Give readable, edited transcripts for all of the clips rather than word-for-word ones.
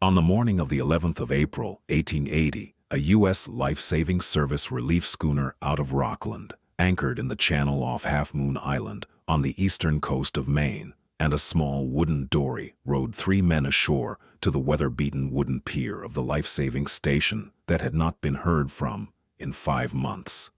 On the morning of the 11th of April, 1880, a U.S. life-saving service relief schooner out of Rockland anchored in the channel off Half Moon Island on the eastern coast of Maine, and a small wooden dory rowed 3 men ashore to the weather-beaten wooden pier of the life-saving station that had not been heard from in 5 months.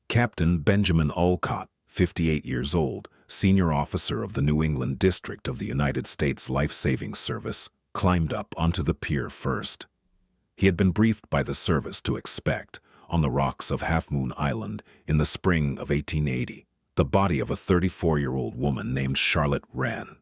Captain Benjamin Olcott, 58 years old, senior officer of the New England District of the United States Life-Saving Service, climbed up onto the pier first. He had been briefed by the service to expect, on the rocks of Half Moon Island in the spring of 1880, the body of a 34-year-old woman named Charlotte Wren,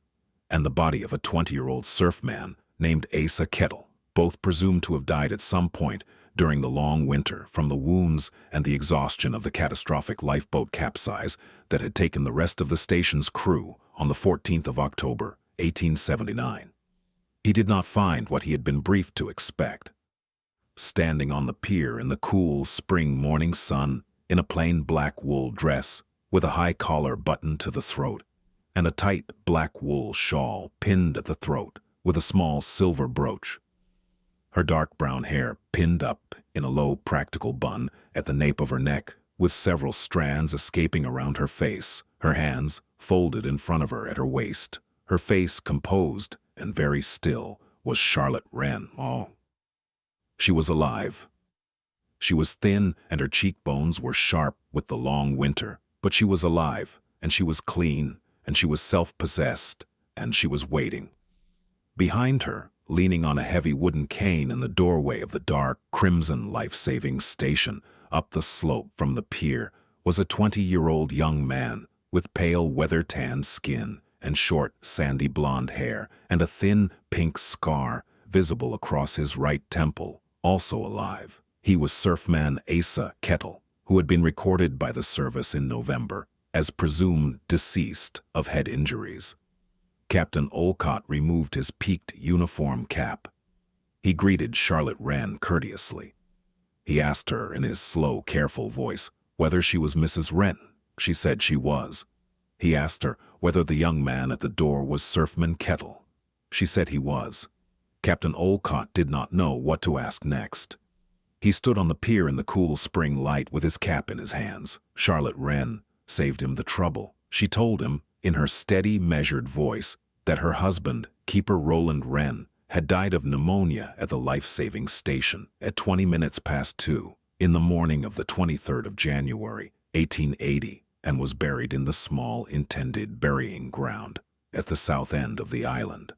and the body of a 20-year-old surfman named Asa Kettle, both presumed to have died at some point during the long winter from the wounds and the exhaustion of the catastrophic lifeboat capsize that had taken the rest of the station's crew on the 14th of October, 1879. He did not find what he had been briefed to expect. Standing on the pier in the cool spring morning sun, in a plain black wool dress, with a high collar buttoned to the throat, and a tight black wool shawl pinned at the throat with a small silver brooch. Her dark brown hair pinned up in a low practical bun at the nape of her neck, with several strands escaping around her face, her hands folded in front of her at her waist, her face composed and very still, was Charlotte Wren. Oh, she was alive. She was thin and her cheekbones were sharp with the long winter, but she was alive, and she was clean, and she was self-possessed, and she was waiting. Behind her, leaning on a heavy wooden cane in the doorway of the dark, crimson life-saving station up the slope from the pier, was a 20-year-old young man with pale weather-tanned skin and short, sandy blonde hair, and a thin, pink scar visible across his right temple, also alive. He was surfman Asa Kettle, who had been recorded by the service in November as presumed deceased of head injuries. Captain Olcott removed his peaked uniform cap. He greeted Charlotte Wren courteously. He asked her in his slow, careful voice whether she was Mrs. Wren. She said she was. He asked her whether the young man at the door was Surfman Kettle. She said he was. Captain Olcott did not know what to ask next. He stood on the pier in the cool spring light with his cap in his hands. Charlotte Wren saved him the trouble. She told him, in her steady, measured voice, that her husband, Keeper Roland Wren, had died of pneumonia at the life-saving station at 20 minutes past 2 in the morning of the 23rd of January, 1880, and was buried in the small intended burying ground at the south end of the island.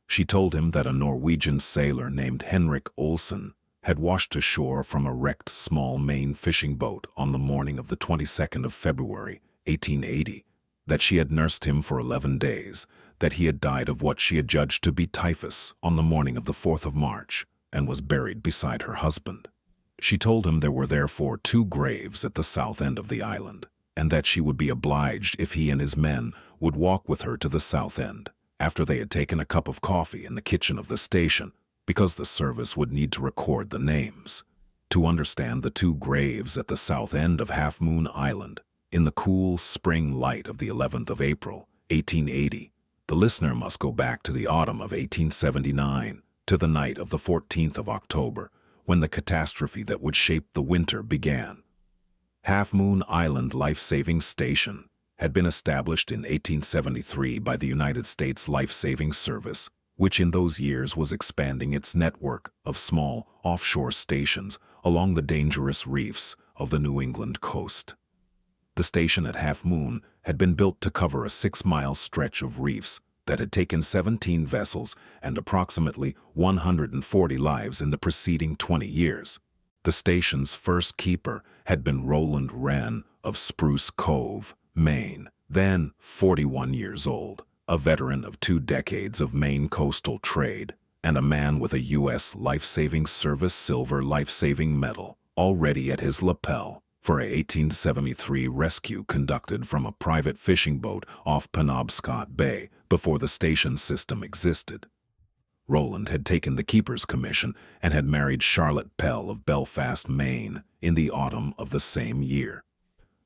She told him that a Norwegian sailor named Henrik Olsen had washed ashore from a wrecked small Maine fishing boat on the morning of the 22nd of February, 1880, that she had nursed him for 11 days, that he had died of what she had judged to be typhus on the morning of the 4th of March, and was buried beside her husband. She told him there were therefore 2 graves at the south end of the island, and that she would be obliged if he and his men would walk with her to the south end, after they had taken a cup of coffee in the kitchen of the station, because the service would need to record the names. To understand the 2 graves at the south end of Half Moon Island, in the cool spring light of the 11th of April, 1880, the listener must go back to the autumn of 1879, to the night of the 14th of October, when the catastrophe that would shape the winter began. Half Moon Island Life-Saving Station had been established in 1873 by the United States Life-Saving Service, which in those years was expanding its network of small offshore stations along the dangerous reefs of the New England coast. The station at Half Moon had been built to cover a 6-mile stretch of reefs that had taken 17 vessels and approximately 140 lives in the preceding 20 years. The station's first keeper had been Roland Wren of Spruce Cove, Maine, then 41 years old, a veteran of 2 decades of Maine coastal trade, and a man with a U.S. Life-Saving Service Silver Life-Saving Medal already at his lapel for a 1873 rescue conducted from a private fishing boat off Penobscot Bay before the station system existed. Roland had taken the keeper's commission and had married Charlotte Pell of Belfast, Maine, in the autumn of the same year.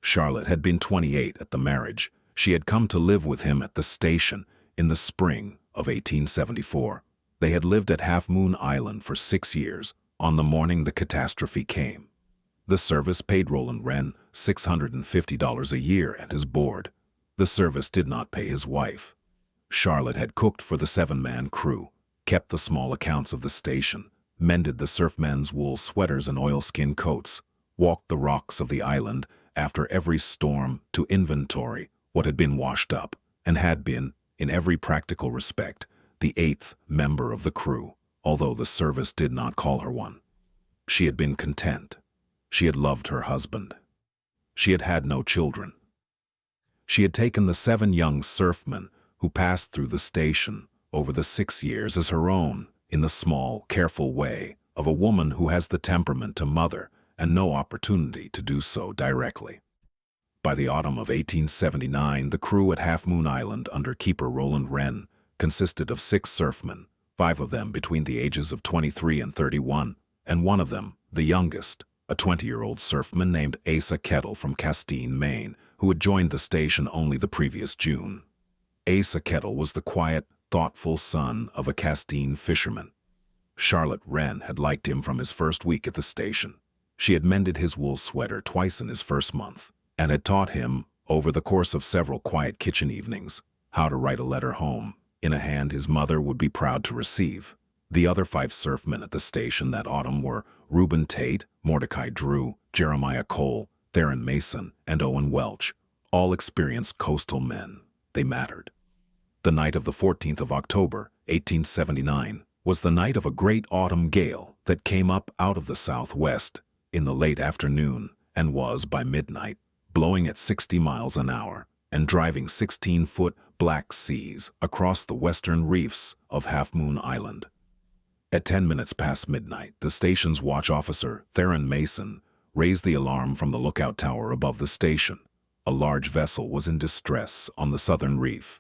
Charlotte had been 28 at the marriage. She had come to live with him at the station in the spring of 1874. They had lived at Half Moon Island for 6 years. On the morning the catastrophe came, the service paid Roland Wren $650 a year and his board. The service did not pay his wife. Charlotte had cooked for the 7-man crew, kept the small accounts of the station, mended the surfmen's wool sweaters and oilskin coats, walked the rocks of the island after every storm to inventory what had been washed up, and had been, in every practical respect, the 8th member of the crew, although the service did not call her one. She had been content. She had loved her husband. She had had no children. She had taken the 7 young surfmen who passed through the station over the 6 years as her own, in the small, careful way of a woman who has the temperament to mother and no opportunity to do so directly. By the autumn of 1879, the crew at Half Moon Island under keeper Roland Wren consisted of 6 surfmen, 5 of them between the ages of 23 and 31, and one of them, the youngest, a 20-year-old surfman named Asa Kettle from Castine, Maine, who had joined the station only the previous June. Asa Kettle was the quiet, thoughtful son of a Castine fisherman. Charlotte Wren had liked him from his first week at the station. She had mended his wool sweater twice in his first month, and had taught him, over the course of several quiet kitchen evenings, how to write a letter home, in a hand his mother would be proud to receive. The other 5 surfmen at the station that autumn were Reuben Tate, Mordecai Drew, Jeremiah Cole, Theron Mason, and Owen Welch, all experienced coastal men. They mattered. The night of the 14th of October, 1879, was the night of a great autumn gale that came up out of the southwest in the late afternoon and was, by midnight, blowing at 60 miles an hour and driving 16-foot black seas across the western reefs of Half Moon Island. At 10 minutes past midnight, the station's watch officer, Theron Mason, raised the alarm from the lookout tower above the station. A large vessel was in distress on the southern reef.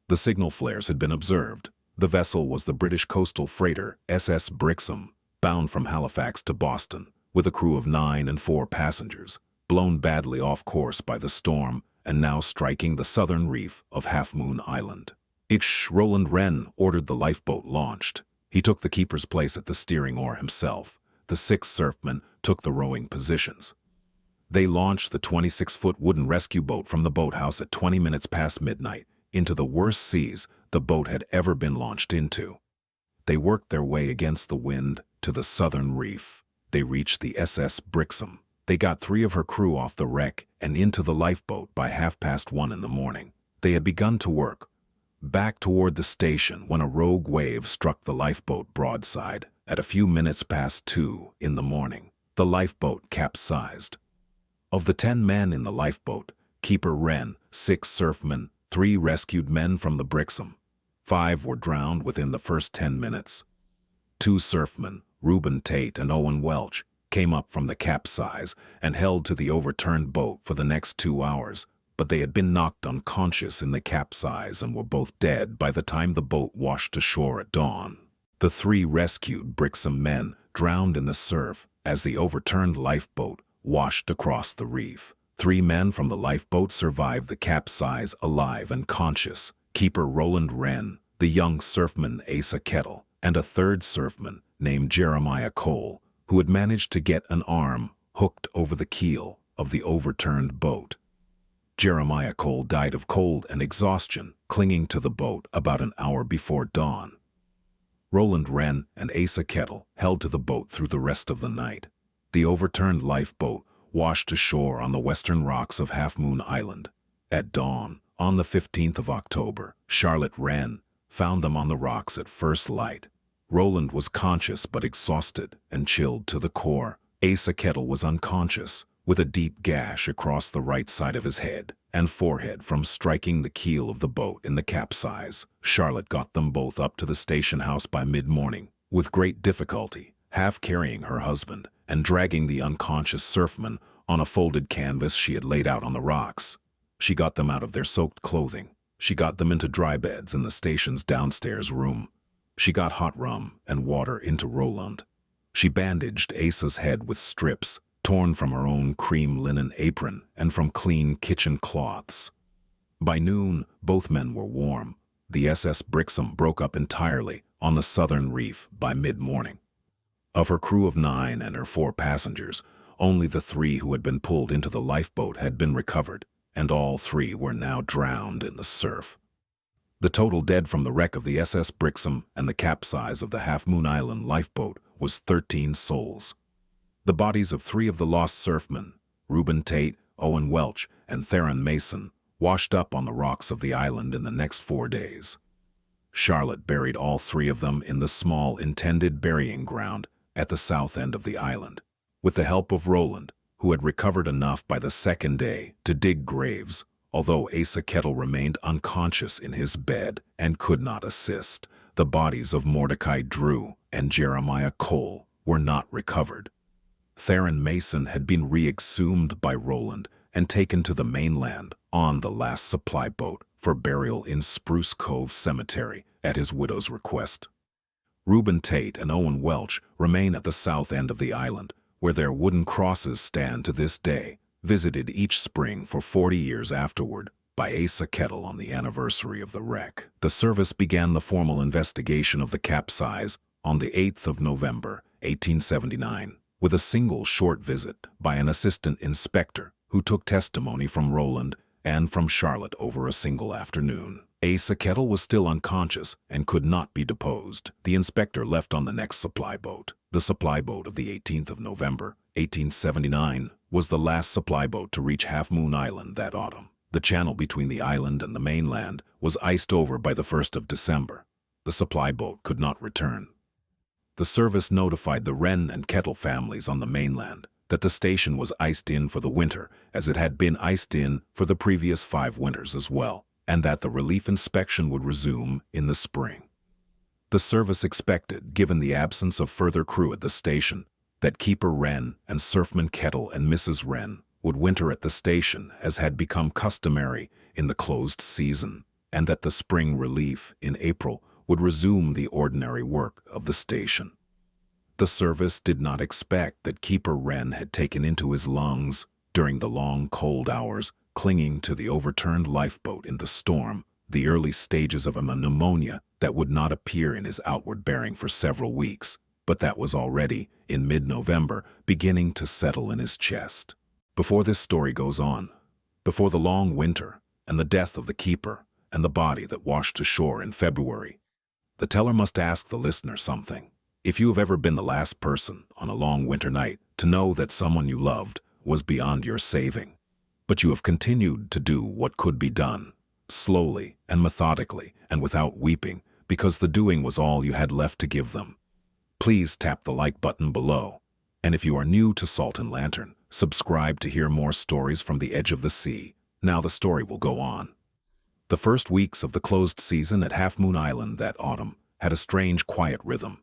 The signal flares had been observed. The vessel was the British coastal freighter SS Brixham, bound from Halifax to Boston, with a crew of 9 and 4 passengers, blown badly off course by the storm and now striking the southern reef of Half Moon Island. Roland Wren ordered the lifeboat launched. He took the keeper's place at the steering oar himself. The 6 surfmen took the rowing positions. They launched the 26-foot wooden rescue boat from the boathouse at 20 minutes past midnight into the worst seas the boat had ever been launched into. They worked their way against the wind to the southern reef. They reached the SS Brixham. They got 3 of her crew off the wreck and into the lifeboat by 1:30 in the morning. They had begun to work back toward the station when a rogue wave struck the lifeboat broadside. At a few minutes past 2 in the morning, the lifeboat capsized. Of the 10 men in the lifeboat, Keeper Wren, 6 surfmen, 3 rescued men from the Brixham. 5 were drowned within the first 10 minutes. 2 surfmen, Reuben Tate and Owen Welch, came up from the capsize and held to the overturned boat for the next 2 hours, but they had been knocked unconscious in the capsize and were both dead by the time the boat washed ashore at dawn. The 3 rescued Brixham men drowned in the surf as the overturned lifeboat washed across the reef. 3 men from the lifeboat survived the capsize alive and conscious: Keeper Roland Wren, the young surfman Asa Kettle, and a 3rd surfman named Jeremiah Cole, who had managed to get an arm hooked over the keel of the overturned boat. Jeremiah Cole died of cold and exhaustion, clinging to the boat about an hour before dawn. Roland Wren and Asa Kettle held to the boat through the rest of the night. The overturned lifeboat washed ashore on the western rocks of Half Moon Island. At dawn, on the 15th of October, Charlotte Wren found them on the rocks at first light. Roland was conscious but exhausted and chilled to the core. Asa Kettle was unconscious, with a deep gash across the right side of his head and forehead from striking the keel of the boat in the capsize. Charlotte got them both up to the station house by mid-morning, with great difficulty, half carrying her husband and dragging the unconscious surfman on a folded canvas she had laid out on the rocks. She got them out of their soaked clothing. She got them into dry beds in the station's downstairs room. She got hot rum and water into Roland. She bandaged Asa's head with strips torn from her own cream linen apron and from clean kitchen cloths. By noon, both men were warm. The SS Brixham broke up entirely on the southern reef by mid-morning. Of her crew of 9 and her 4 passengers, only the 3 who had been pulled into the lifeboat had been recovered, and all 3 were now drowned in the surf. The total dead from the wreck of the SS Brixham and the capsize of the Half Moon Island lifeboat was 13 souls. The bodies of 3 of the lost surfmen, Reuben Tate, Owen Welch, and Theron Mason, washed up on the rocks of the island in the next 4 days. Charlotte buried all 3 of them in the small intended burying ground at the south end of the island, with the help of Roland, who had recovered enough by the second day to dig graves, although Asa Kettle remained unconscious in his bed and could not assist. The bodies of Mordecai Drew and Jeremiah Cole were not recovered. Theron Mason had been re-exhumed by Roland and taken to the mainland on the last supply boat for burial in Spruce Cove Cemetery at his widow's request. Reuben Tate and Owen Welch remain at the south end of the island, where their wooden crosses stand to this day, visited each spring for 40 years afterward by Asa Kettle on the anniversary of the wreck. The service began the formal investigation of the capsize on the 8th of November, 1879, with a single short visit by an assistant inspector who took testimony from Roland and from Charlotte over a single afternoon. Asa Kettle was still unconscious and could not be deposed. The inspector left on the next supply boat. The supply boat of the 18th of November, 1879, was the last supply boat to reach Half Moon Island that autumn. The channel between the island and the mainland was iced over by the 1st of December. The supply boat could not return. The service notified the Wren and Kettle families on the mainland that the station was iced in for the winter, as it had been iced in for the previous 5 winters as well, and that the relief inspection would resume in the spring. The service expected, given the absence of further crew at the station, that Keeper Wren and Surfman Kettle and Mrs. Wren would winter at the station as had become customary in the closed season, and that the spring relief in April would resume the ordinary work of the station. The service did not expect that Keeper Wren had taken into his lungs, during the long cold hours clinging to the overturned lifeboat in the storm, the early stages of a pneumonia that would not appear in his outward bearing for several weeks, but that was already, in mid-November, beginning to settle in his chest. Before this story goes on, before the long winter and the death of the keeper and the body that washed ashore in February, the teller must ask the listener something. If you have ever been the last person on a long winter night to know that someone you loved was beyond your saving, but you have continued to do what could be done, slowly and methodically and without weeping, because the doing was all you had left to give them, please tap the like button below. And if you are new to Salt and Lantern, subscribe to hear more stories from the edge of the sea. Now the story will go on. The first weeks of the closed season at Half Moon Island that autumn had a strange quiet rhythm.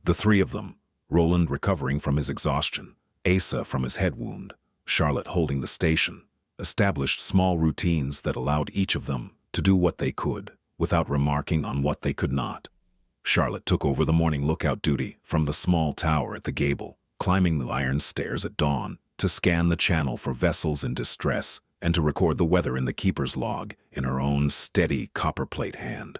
The 3 of them, Roland recovering from his exhaustion, Asa from his head wound, Charlotte holding the station, established small routines that allowed each of them to do what they could without remarking on what they could not. Charlotte took over the morning lookout duty from the small tower at the gable, climbing the iron stairs at dawn to scan the channel for vessels in distress and to record the weather in the keeper's log in her own steady copperplate hand.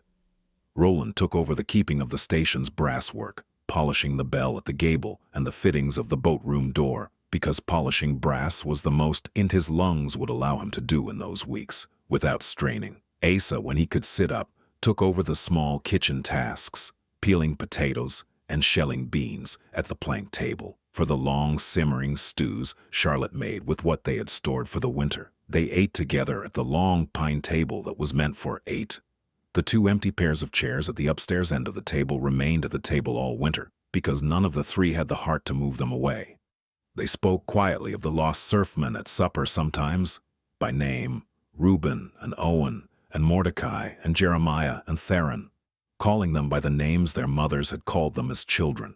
Roland took over the keeping of the station's brass work, polishing the bell at the gable and the fittings of the boat room door, because polishing brass was the most his lungs would allow him to do in those weeks, without straining. Asa, when he could sit up, took over the small kitchen tasks, peeling potatoes and shelling beans at the plank table for the long simmering stews Charlotte made with what they had stored for the winter. They ate together at the long pine table that was meant for 8. The 2 empty pairs of chairs at the upstairs end of the table remained at the table all winter, because none of the 3 had the heart to move them away. They spoke quietly of the lost surfmen at supper sometimes, by name, Reuben and Owen and Mordecai and Jeremiah and Theron, calling them by the names their mothers had called them as children.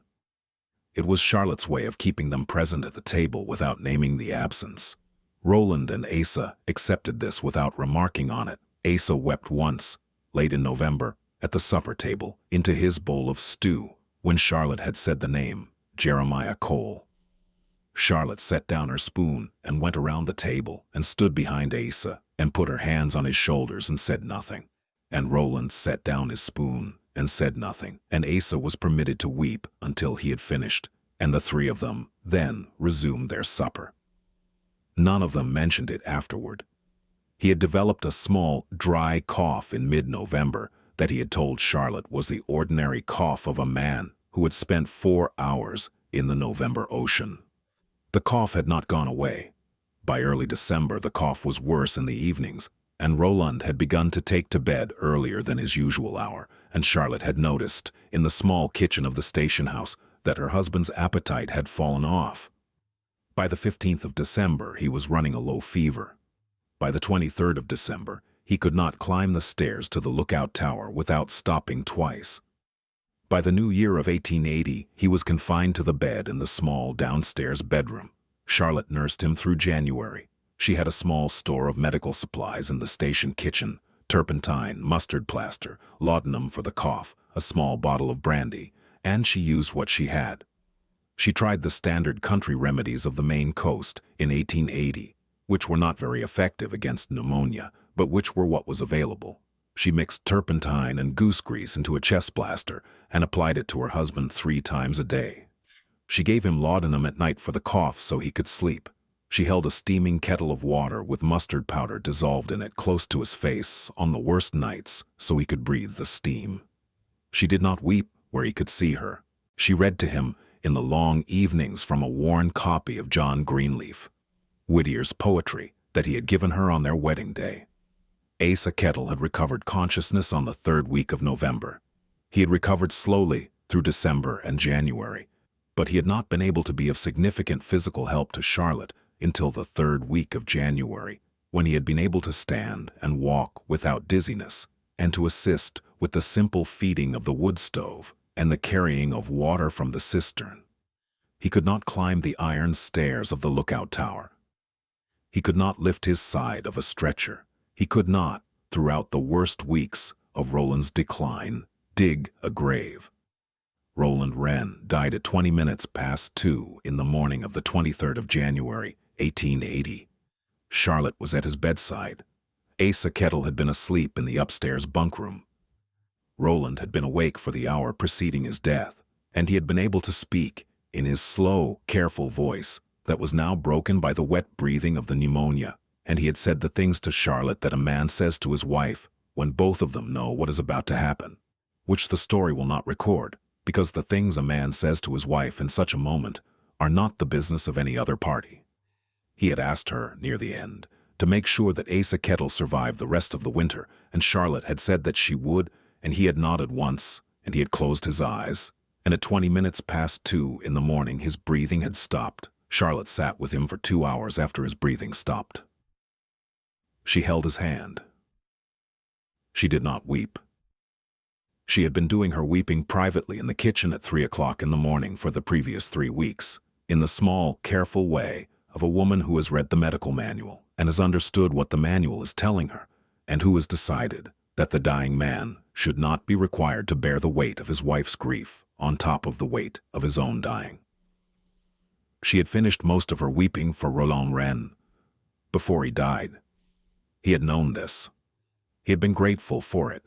It was Charlotte's way of keeping them present at the table without naming the absence. Roland and Asa accepted this without remarking on it. Asa wept once, late in November, at the supper table, into his bowl of stew, when Charlotte had said the name, Jeremiah Cole. Charlotte set down her spoon and went around the table and stood behind Asa and put her hands on his shoulders and said nothing. And Roland set down his spoon and said nothing, and Asa was permitted to weep until he had finished, and the three of them then resumed their supper. None of them mentioned it afterward. He had developed a small, dry cough in mid-November that he had told Charlotte was the ordinary cough of a man who had spent 4 hours in the November ocean. The cough had not gone away. By early December, the cough was worse in the evenings, and Roland had begun to take to bed earlier than his usual hour, and Charlotte had noticed, in the small kitchen of the station house, that her husband's appetite had fallen off. By the 15th of December, he was running a low fever. By the 23rd of December, he could not climb the stairs to the lookout tower without stopping twice. By the new year of 1880, he was confined to the bed in the small downstairs bedroom. Charlotte nursed him through January. She had a small store of medical supplies in the station kitchen: turpentine, mustard plaster, laudanum for the cough, a small bottle of brandy, and she used what she had. She tried the standard country remedies of the Maine coast in 1880, which were not very effective against pneumonia, but which were what was available. She mixed turpentine and goose grease into a chest plaster and applied it to her husband 3 times a day. She gave him laudanum at night for the cough so he could sleep. She held a steaming kettle of water with mustard powder dissolved in it close to his face on the worst nights so he could breathe the steam. She did not weep where he could see her. She read to him in the long evenings from a worn copy of John Greenleaf, Whittier's poetry, that he had given her on their wedding day. Asa Kettle had recovered consciousness on the 3rd week of November. He had recovered slowly through December and January, but he had not been able to be of significant physical help to Charlotte until the 3rd week of January, when he had been able to stand and walk without dizziness, and to assist with the simple feeding of the wood stove and the carrying of water from the cistern. He could not climb the iron stairs of the lookout tower. He could not lift his side of a stretcher. He could not, throughout the worst weeks of Roland's decline, dig a grave. Roland Wren died at 20 minutes past 2 in the morning of the 23rd of January, 1880. Charlotte was at his bedside. Asa Kettle had been asleep in the upstairs bunkroom. Roland had been awake for the hour preceding his death, and he had been able to speak in his slow, careful voice that was now broken by the wet breathing of the pneumonia, and he had said the things to Charlotte that a man says to his wife when both of them know what is about to happen, which the story will not record, because the things a man says to his wife in such a moment are not the business of any other party. He had asked her, near the end, to make sure that Asa Kettle survived the rest of the winter, and Charlotte had said that she would, and he had nodded once, and he had closed his eyes, and at 20 minutes past 2 in the morning his breathing had stopped. Charlotte sat with him for 2 hours after his breathing stopped. She held his hand. She did not weep. She had been doing her weeping privately in the kitchen at 3 o'clock in the morning for the previous 3 weeks, in the small, careful way of a woman who has read the medical manual and has understood what the manual is telling her, and who has decided that the dying man should not be required to bear the weight of his wife's grief on top of the weight of his own dying. She had finished most of her weeping for Roland Wren before he died. He had known this. He had been grateful for it.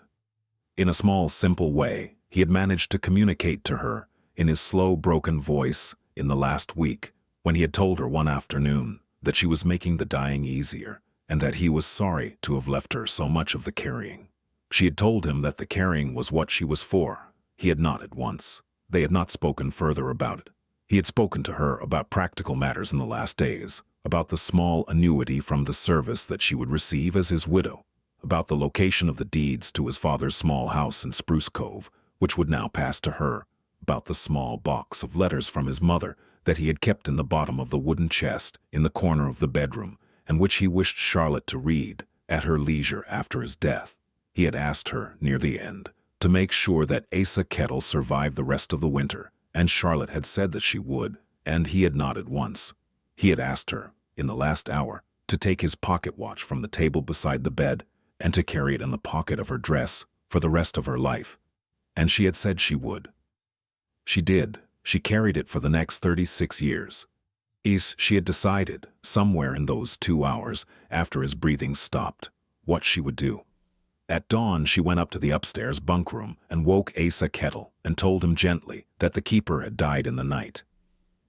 In a small, simple way, he had managed to communicate to her in his slow, broken voice in the last week, when he had told her one afternoon that she was making the dying easier and that he was sorry to have left her so much of the carrying. She had told him that the carrying was what she was for. He had nodded once. They had not spoken further about it. He had spoken to her about practical matters in the last days, about the small annuity from the service that she would receive as his widow, about the location of the deeds to his father's small house in Spruce Cove, which would now pass to her, about the small box of letters from his mother that he had kept in the bottom of the wooden chest in the corner of the bedroom, and which he wished Charlotte to read at her leisure after his death. He had asked her, near the end, to make sure that Asa Kettle survived the rest of the winter, and Charlotte had said that she would, and he had nodded once. He had asked her, in the last hour, to take his pocket watch from the table beside the bed and to carry it in the pocket of her dress for the rest of her life, and she had said she would. She did. She carried it for the next 36 years. She had decided, somewhere in those 2 hours after his breathing stopped, what she would do. At dawn, she went up to the upstairs bunk room and woke Asa Kettle and told him gently that the keeper had died in the night.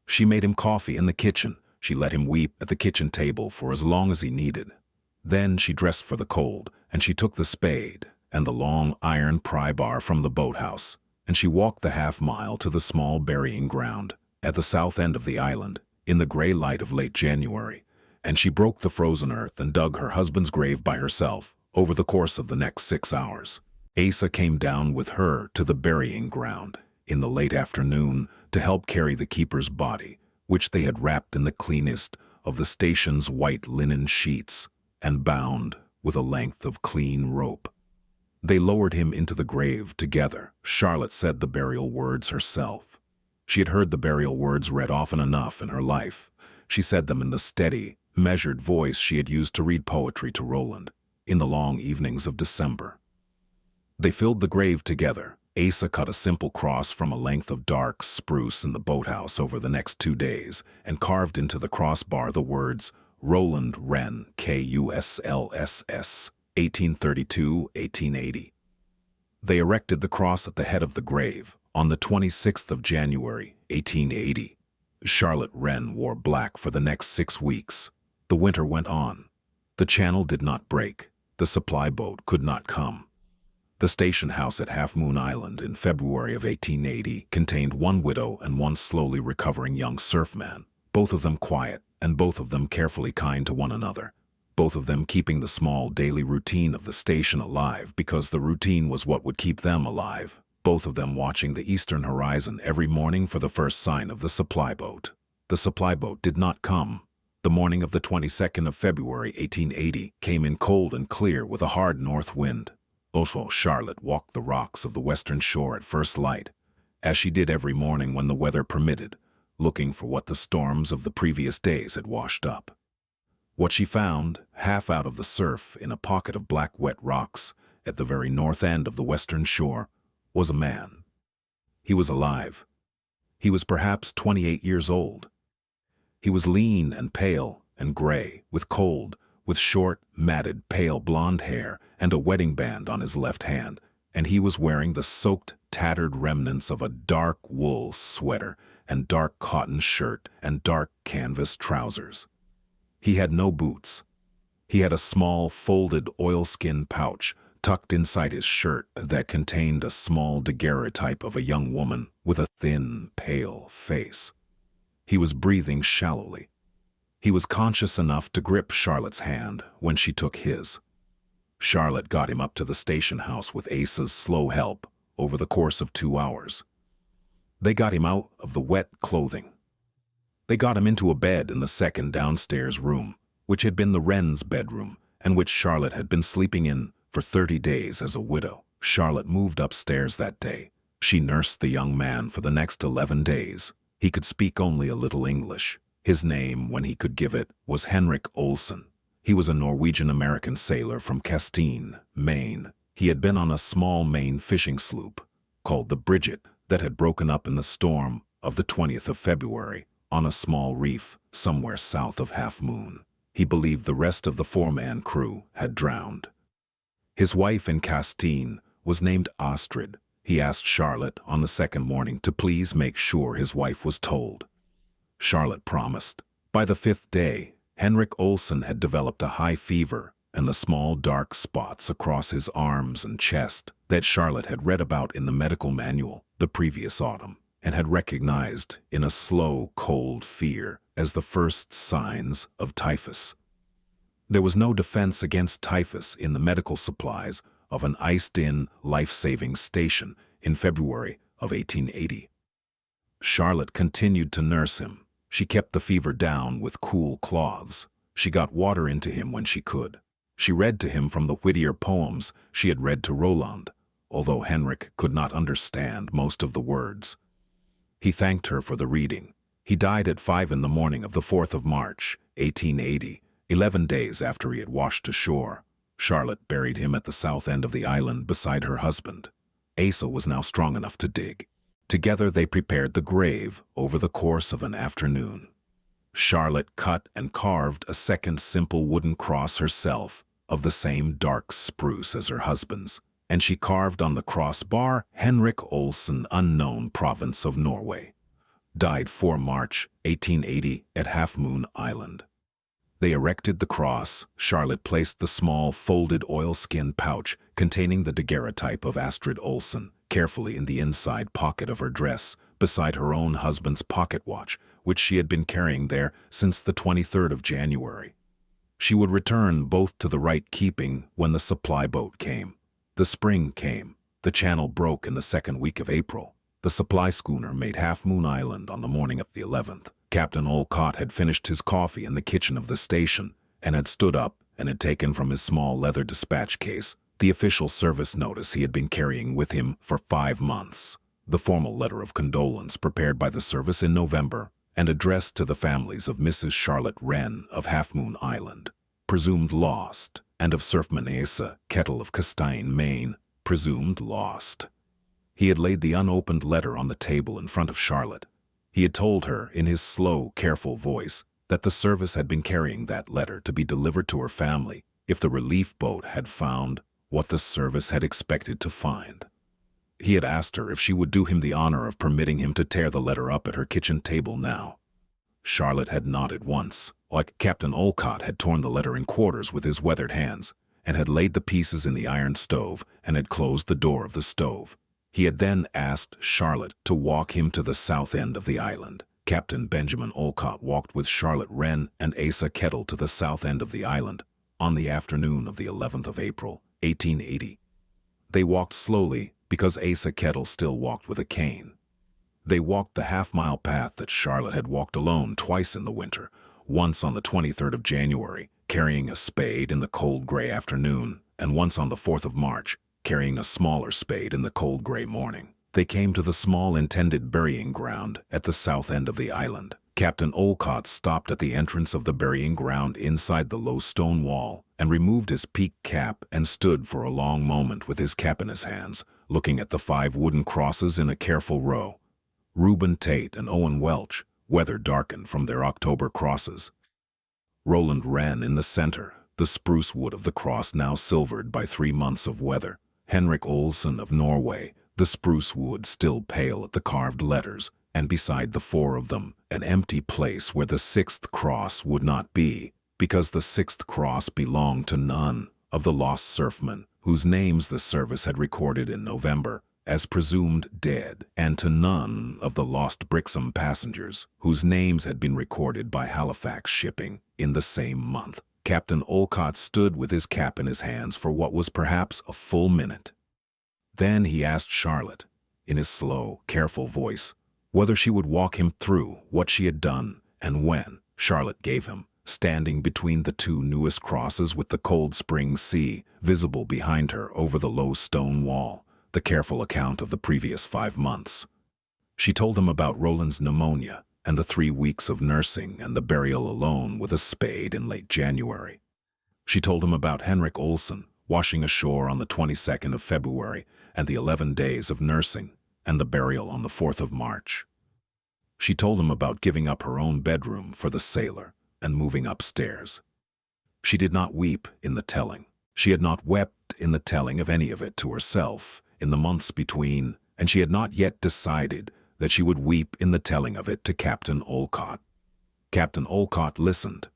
She made him coffee in the kitchen. She let him weep at the kitchen table for as long as he needed. Then she dressed for the cold, and she took the spade and the long iron pry bar from the boathouse, and she walked the half-mile to the small burying ground at the south end of the island in the gray light of late January, and she broke the frozen earth and dug her husband's grave by herself over the course of the next 6 hours. Asa came down with her to the burying ground in the late afternoon to help carry the keeper's body, which they had wrapped in the cleanest of the station's white linen sheets and bound with a length of clean rope. They lowered him into the grave together. Charlotte said the burial words herself. She had heard the burial words read often enough in her life. She said them in the steady, measured voice she had used to read poetry to Roland in the long evenings of December. They filled the grave together. Asa cut a simple cross from a length of dark spruce in the boathouse over the next 2 days and carved into the crossbar the words Roland Wren, K-U-S-L-S-S, 1832-1880. They erected the cross at the head of the grave on the 26th of January, 1880. Charlotte Wren wore black for the next 6 weeks. The winter went on. The channel did not break. The supply boat could not come. The station house at Half Moon Island in February of 1880 contained 1 widow and 1 slowly recovering young surfman, both of them quiet and both of them carefully kind to one another, both of them keeping the small daily routine of the station alive because the routine was what would keep them alive, both of them watching the eastern horizon every morning for the first sign of the supply boat. The supply boat did not come. The morning of the 22nd of February, 1880, came in cold and clear with a hard north wind. Also, Charlotte walked the rocks of the western shore at first light, as she did every morning when the weather permitted, looking for what the storms of the previous days had washed up. What she found, half out of the surf in a pocket of black wet rocks at the very north end of the western shore, was a man. He was alive. He was perhaps 28 years old. He was lean and pale and gray, with short, matted, pale blonde hair and a wedding band on his left hand, and he was wearing the soaked, tattered remnants of a dark wool sweater and dark cotton shirt and dark canvas trousers. He had no boots. He had a small, folded oilskin pouch tucked inside his shirt that contained a small daguerreotype of a young woman with a thin, pale face. He was breathing shallowly. He was conscious enough to grip Charlotte's hand when she took his. Charlotte got him up to the station house with Asa's slow help over the course of 2 hours. They got him out of the wet clothing. They got him into a bed in the second downstairs room, which had been the Wrens' bedroom and which Charlotte had been sleeping in for 30 days as a widow. Charlotte moved upstairs that day. She nursed the young man for the next 11 days. He could speak only a little English. His name, when he could give it, was Henrik Olsen. He was a Norwegian-American sailor from Castine, Maine. He had been on a small Maine fishing sloop called the Bridget that had broken up in the storm of the 20th of February on a small reef somewhere south of Half Moon. He believed the rest of the 4-man crew had drowned. His wife in Castine was named Astrid. He asked Charlotte on the second morning to please make sure his wife was told. Charlotte promised. By the 5th day, Henrik Olsen had developed a high fever and the small dark spots across his arms and chest that Charlotte had read about in the medical manual the previous autumn and had recognized in a slow, cold fear as the first signs of typhus. There was no defense against typhus in the medical supplies of an iced-in, life-saving station in February of 1880. Charlotte continued to nurse him. She kept the fever down with cool cloths. She got water into him when she could. She read to him from the Whittier poems she had read to Roland, although Henrik could not understand most of the words. He thanked her for the reading. He died at 5 in the morning of the 4th of March, 1880, 11 days after he had washed ashore. Charlotte buried him at the south end of the island beside her husband. Asa was now strong enough to dig. Together they prepared the grave over the course of an afternoon. Charlotte cut and carved a second simple wooden cross herself of the same dark spruce as her husband's, and she carved on the crossbar Henrik Olsen, unknown, province of Norway. Died 4 March 1880 at Half Moon Island. They erected the cross. Charlotte placed the small folded oilskin pouch containing the daguerreotype of Astrid Olsen carefully in the inside pocket of her dress, beside her own husband's pocket watch, which she had been carrying there since the 23rd of January. She would return both to the right keeping when the supply boat came. The spring came. The channel broke in the second week of April. The supply schooner made Half Moon Island on the morning of the 11th. Captain Olcott had finished his coffee in the kitchen of the station and had stood up and had taken from his small leather dispatch case the official service notice he had been carrying with him for 5 months, the formal letter of condolence prepared by the service in November and addressed to the families of Mrs. Charlotte Wren of Half Moon Island, presumed lost, and of Surfman Asa Kettle of Castine, Maine, presumed lost. He had laid the unopened letter on the table in front of Charlotte. He had told her, in his slow, careful voice, that the service had been carrying that letter to be delivered to her family if the relief boat had found what the service had expected to find. He had asked her if she would do him the honor of permitting him to tear the letter up at her kitchen table now. Charlotte had nodded once, like Captain Olcott had torn the letter in quarters with his weathered hands, and had laid the pieces in the iron stove and had closed the door of the stove. He had then asked Charlotte to walk him to the south end of the island. Captain Benjamin Olcott walked with Charlotte Wren and Asa Kettle to the south end of the island on the afternoon of the 11th of April, 1880. They walked slowly because Asa Kettle still walked with a cane. They walked the half-mile path that Charlotte had walked alone twice in the winter, once on the 23rd of January, carrying a spade in the cold gray afternoon, and once on the 4th of March, carrying a smaller spade in the cold gray morning. They came to the small intended burying ground at the south end of the island. Captain Olcott stopped at the entrance of the burying ground inside the low stone wall and removed his peaked cap and stood for a long moment with his cap in his hands, looking at the 5 wooden crosses in a careful row. Reuben Tate and Owen Welch, weather darkened from their October crosses. Roland Wren in the center, the spruce wood of the cross now silvered by 3 months of weather. Henrik Olsen of Norway, the spruce wood still pale at the carved letters, and beside the 4 of them, an empty place where the 6th cross would not be, because the 6th cross belonged to none of the lost surfmen, whose names the service had recorded in November as presumed dead, and to none of the lost Brixham passengers, whose names had been recorded by Halifax Shipping in the same month. Captain Olcott stood with his cap in his hands for what was perhaps a full minute. Then he asked Charlotte, in his slow, careful voice, whether she would walk him through what she had done and when. Charlotte gave him, standing between the 2 newest crosses with the cold spring sea visible behind her over the low stone wall, the careful account of the previous 5 months. She told him about Roland's pneumonia and the 3 weeks of nursing and the burial alone with a spade in late January. She told him about Henrik Olsen washing ashore on the 22nd of February and the 11 days of nursing and the burial on the 4th of March. She told him about giving up her own bedroom for the sailor and moving upstairs. She did not weep in the telling. She had not wept in the telling of any of it to herself in the months between, and she had not yet decided that she would weep in the telling of it to Captain Olcott. Captain Olcott listened.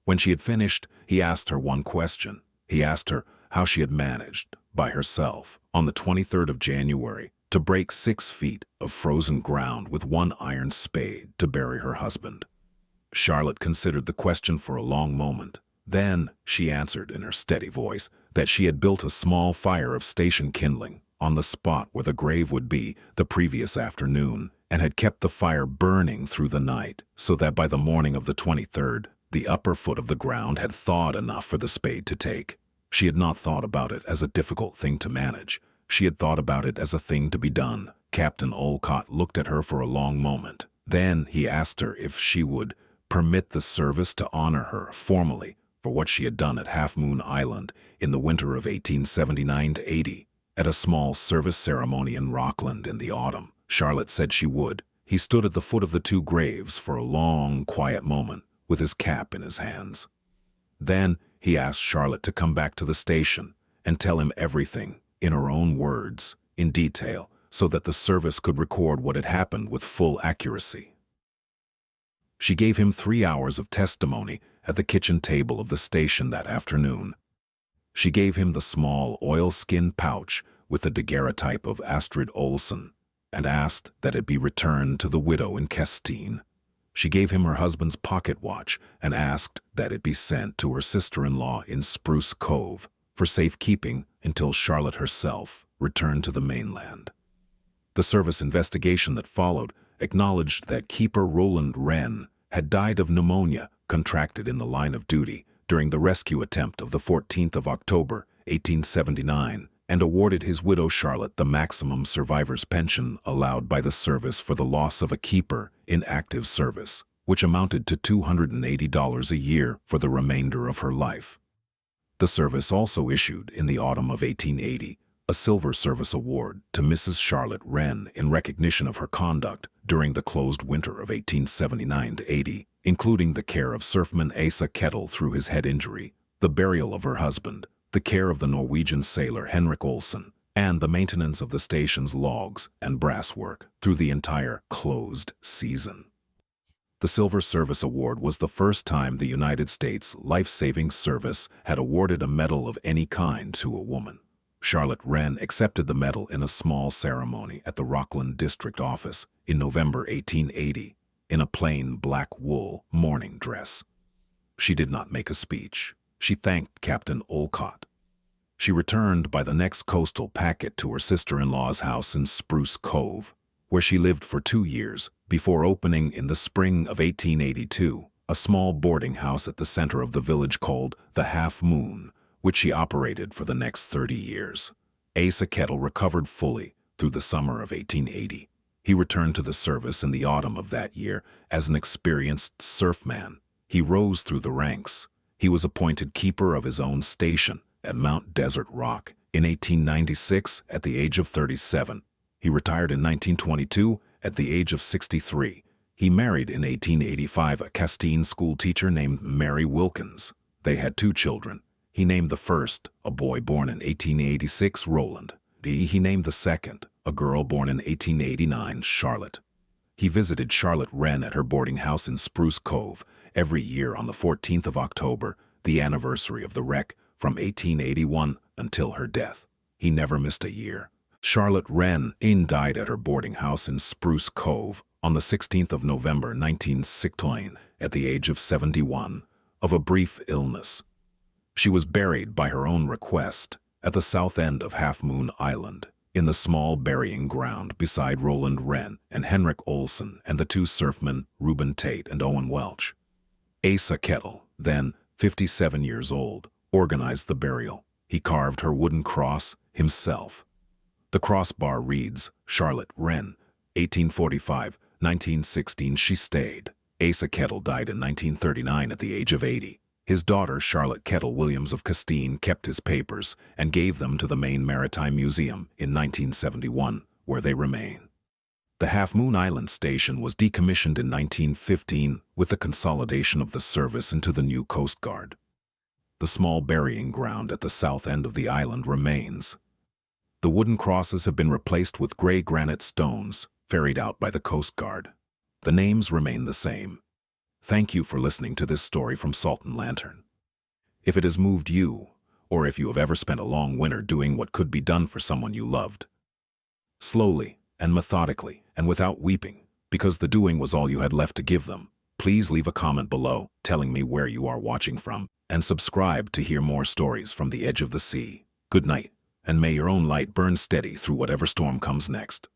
When she had finished, he asked her one question. He asked her how she had managed, by herself, on the 23rd of January, to break 6 feet of frozen ground with 1 iron spade to bury her husband. Charlotte considered the question for a long moment. Then she answered in her steady voice that she had built a small fire of station kindling on the spot where the grave would be the previous afternoon, and had kept the fire burning through the night, so that by the morning of the 23rd, the upper foot of the ground had thawed enough for the spade to take. She had not thought about it as a difficult thing to manage. She had thought about it as a thing to be done. Captain Olcott looked at her for a long moment. Then he asked her if she would permit the service to honor her formally for what she had done at Half Moon Island in the winter of 1879-80. At a small service ceremony in Rockland in the autumn, Charlotte said she would. He stood at the foot of the 2 graves for a long, quiet moment with his cap in his hands. Then He asked Charlotte to come back to the station and tell him everything, in her own words, in detail, so that the service could record what had happened with full accuracy. She gave him 3 hours of testimony at the kitchen table of the station that afternoon. She gave him the small oilskin pouch with the daguerreotype of Astrid Olsen and asked that it be returned to the widow in Kesteen. She gave him her husband's pocket watch and asked that it be sent to her sister-in-law in Spruce Cove for safekeeping until Charlotte herself returned to the mainland. The service investigation that followed acknowledged that Keeper Roland Wren had died of pneumonia contracted in the line of duty during the rescue attempt of the 14th of October, 1879, and awarded his widow Charlotte the maximum survivor's pension allowed by the service for the loss of a keeper in active service, which amounted to $280 a year for the remainder of her life. The service also issued, in the autumn of 1880, a Silver Service Award to Mrs. Charlotte Wren in recognition of her conduct during the closed winter of 1879-80, including the care of surfman Asa Kettle through his head injury, the burial of her husband, the care of the Norwegian sailor Henrik Olsen, and the maintenance of the station's logs and brasswork through the entire closed season. The Silver Service Award was the first time the United States Life-Saving Service had awarded a medal of any kind to a woman. Charlotte Wren accepted the medal in a small ceremony at the Rockland District Office in November 1880 in a plain black wool mourning dress. She did not make a speech. She thanked Captain Olcott. She returned by the next coastal packet to her sister-in-law's house in Spruce Cove, where she lived for 2 years before opening in the spring of 1882 a small boarding house at the center of the village called the Half Moon, which she operated for the next 30 years. Asa Kettle recovered fully through the summer of 1880. He returned to the service in the autumn of that year as an experienced surfman. He rose through the ranks. He was appointed keeper of his own station at Mount Desert Rock in 1896 at the age of 37. He retired in 1922 at the age of 63. He married in 1885 a Kesteen school teacher named Mary Wilkins. They had 2 children. He named the first, a boy born in 1886, Roland. He named the second, a girl born in 1889, Charlotte. He visited Charlotte Wren at her boarding house in Spruce Cove every year on the 14th of October, the anniversary of the wreck, from 1881 until her death. He never missed a year. Charlotte Wren died at her boarding house in Spruce Cove on the 16th of November 1916 at the age of 71 of a brief illness. She was buried by her own request at the south end of Half Moon Island, in the small burying ground beside Roland Wren and Henrik Olsen and the 2 surfmen Reuben Tate and Owen Welch. Asa Kettle, then 57 years old, organized the burial. He carved her wooden cross himself. The crossbar reads, Charlotte Wren, 1845-1916. She stayed. Asa Kettle died in 1939 at the age of 80. His daughter, Charlotte Kettle Williams of Kesteen, kept his papers and gave them to the Maine Maritime Museum in 1971, where they remain. The Half Moon Island station was decommissioned in 1915 with the consolidation of the service into the new Coast Guard. The small burying ground at the south end of the island remains. The wooden crosses have been replaced with gray granite stones, ferried out by the Coast Guard. The names remain the same. Thank you for listening to this story from Salt and Lantern. If it has moved you, or if you have ever spent a long winter doing what could be done for someone you loved, slowly and methodically and without weeping, because the doing was all you had left to give them, please leave a comment below telling me where you are watching from, and subscribe to hear more stories from the edge of the sea. Good night, and may your own light burn steady through whatever storm comes next.